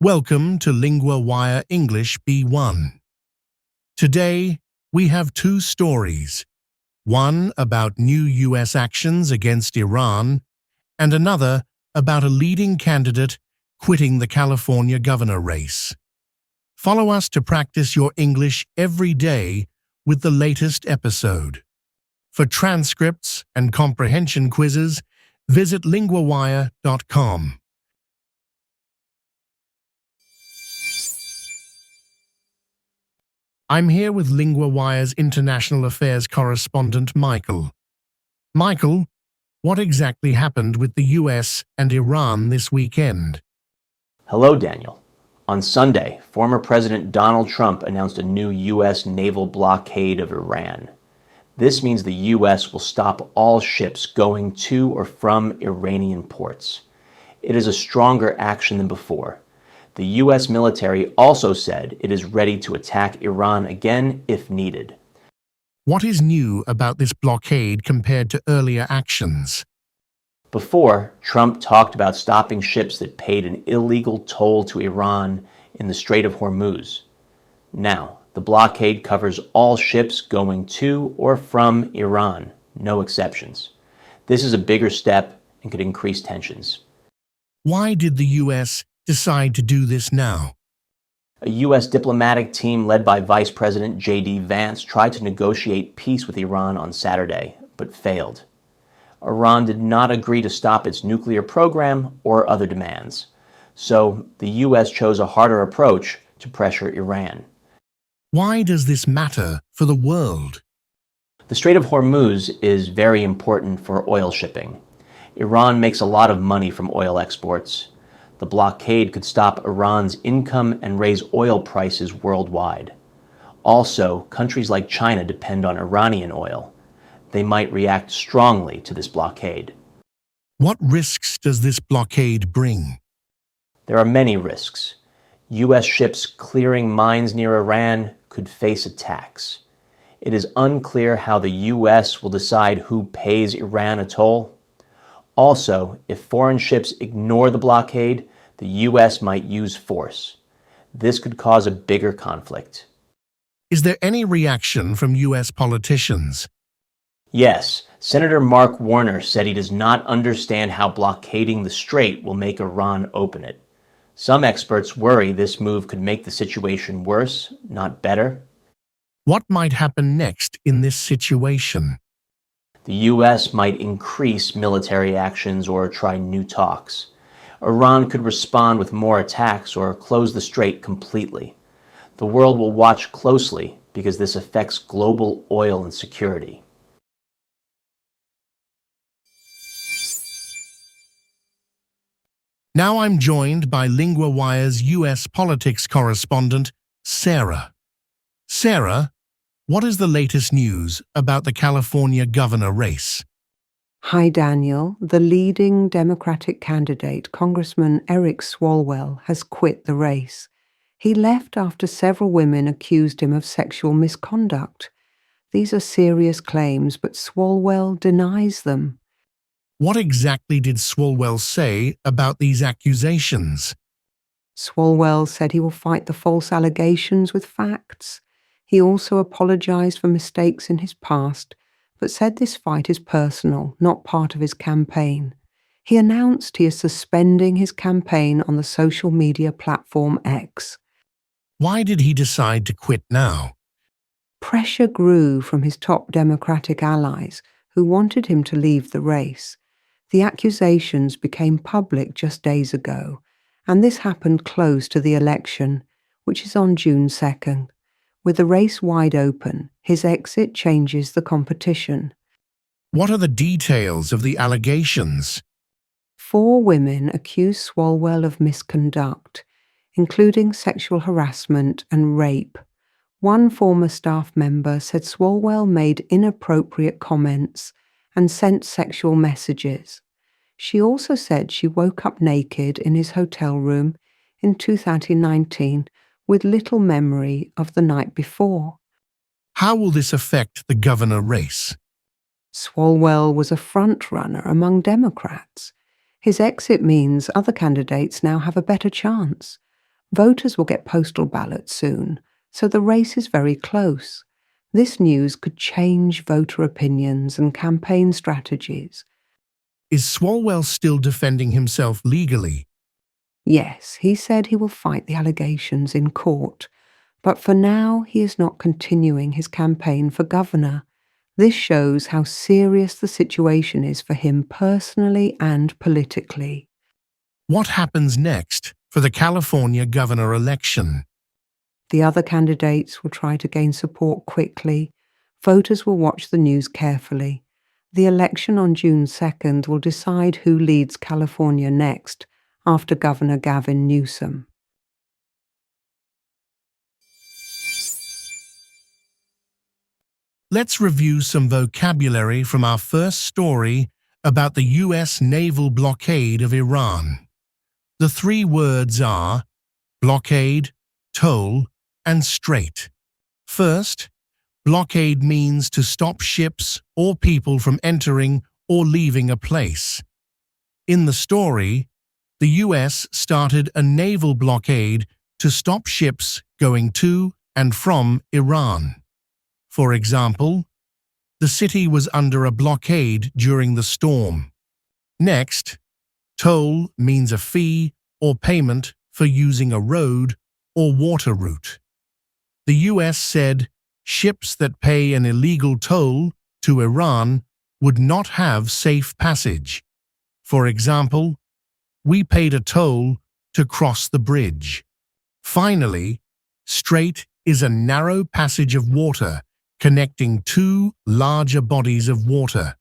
Welcome to Lingua Wire English B1. Today, we have two stories, one about new U.S. actions against Iran and another about a leading candidate quitting the California governor race. Follow us to practice your English every day with the latest episode. For transcripts and comprehension quizzes, visit linguawire.com. I'm here with Lingua Wire's International Affairs correspondent, Michael. Michael, what exactly happened with the US and Iran this weekend? Hello, Daniel. On Sunday, former President Donald Trump announced a new U.S. naval blockade of Iran. This means the U.S. will stop all ships going to or from Iranian ports. It is a stronger action than before. The U.S. military also said it is ready to attack Iran again if needed. What is new about this blockade compared to earlier actions? Before, Trump talked about stopping ships that paid an illegal toll to Iran in the Strait of Hormuz. Now, the blockade covers all ships going to or from Iran, no exceptions. This is a bigger step and could increase tensions. Why did the U.S. decide to do this now? A U.S. diplomatic team led by Vice President J.D. Vance tried to negotiate peace with Iran on Saturday, but failed. Iran did not agree to stop its nuclear program or other demands, so the U.S. chose a harder approach to pressure Iran. Why does this matter for the world? The Strait of Hormuz is very important for oil shipping. Iran makes a lot of money from oil exports. The blockade could stop Iran's income and raise oil prices worldwide. Also, countries like China depend on Iranian oil. They might react strongly to this blockade. What risks does this blockade bring? There are many risks. U.S. ships clearing mines near Iran could face attacks. It is unclear how the U.S. will decide who pays Iran a toll. Also, if foreign ships ignore the blockade, the U.S. might use force. This could cause a bigger conflict. Is there any reaction from U.S. politicians? Yes, Senator Mark Warner said he does not understand how blockading the strait will make Iran open it. Some experts worry this move could make the situation worse, not better. What might happen next in this situation? The U.S. might increase military actions or try new talks. Iran could respond with more attacks or close the strait completely. The world will watch closely because this affects global oil and security. Now I'm joined by Lingua Wire's U.S. politics correspondent, Sarah. Sarah, what is the latest news about the California governor race? Hi, Daniel. The leading Democratic candidate, Congressman Eric Swalwell, has quit the race. He left after several women accused him of sexual misconduct. These are serious claims, but Swalwell denies them. What exactly did Swalwell say about these accusations? Swalwell said he will fight the false allegations with facts. He also apologized for mistakes in his past, but said this fight is personal, not part of his campaign. He announced he is suspending his campaign on the social media platform X. Why did he decide to quit now? Pressure grew from his top Democratic allies, who wanted him to leave the race. The accusations became public just days ago, and this happened close to the election, which is on June 2nd. With the race wide open, his exit changes the competition. What are the details of the allegations? 4 women accuse Swalwell of misconduct, including sexual harassment and rape. One former staff member said Swalwell made inappropriate comments and sent sexual messages. She also said she woke up naked in his hotel room in 2019 with little memory of the night before. How will this affect the governor race? Swalwell was a front-runner among Democrats. His exit means other candidates now have a better chance. Voters will get postal ballots soon, so the race is very close. This news could change voter opinions and campaign strategies. Is Swalwell still defending himself legally? Yes, he said he will fight the allegations in court, but for now he is not continuing his campaign for governor. This shows how serious the situation is for him personally and politically. What happens next for the California governor election? The other candidates will try to gain support quickly. Voters will watch the news carefully. The election on June 2nd will decide who leads California next, after Governor Gavin Newsom. Let's review some vocabulary from our first story about the U.S. naval blockade of Iran. The three words are blockade, toll, and strait. First, blockade means to stop ships or people from entering or leaving a place. In the story, the U.S. started a naval blockade to stop ships going to and from Iran. For example, the city was under a blockade during the storm. Next, toll means a fee or payment for using a road or water route. The U.S. said ships that pay an illegal toll to Iran would not have safe passage. For example, we paid a toll to cross the bridge. Finally, strait is a narrow passage of water connecting two larger bodies of water.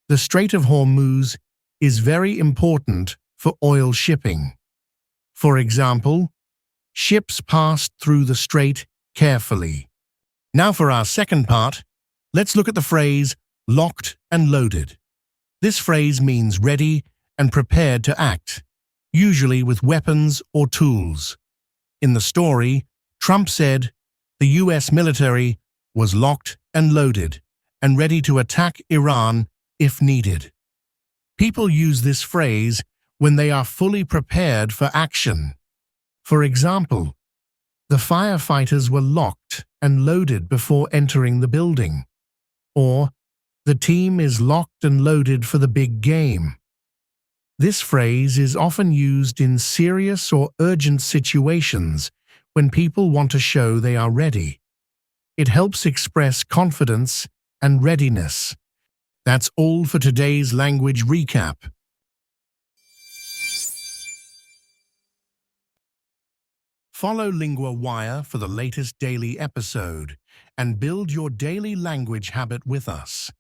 The Strait of Hormuz is very important for oil shipping. For example, ships passed through the strait carefully. Now for our second part, let's look at the phrase locked and loaded. This phrase means ready and prepared to act, usually with weapons or tools. In the story, Trump said the U.S. military was locked and loaded and ready to attack Iran if needed. People use this phrase when they are fully prepared for action. For example, the firefighters were locked and loaded before entering the building. Or, the team is locked and loaded for the big game. This phrase is often used in serious or urgent situations when people want to show they are ready. It helps express confidence and readiness. That's all for today's language recap. Follow Lingua Wire for the latest daily episode and build your daily language habit with us.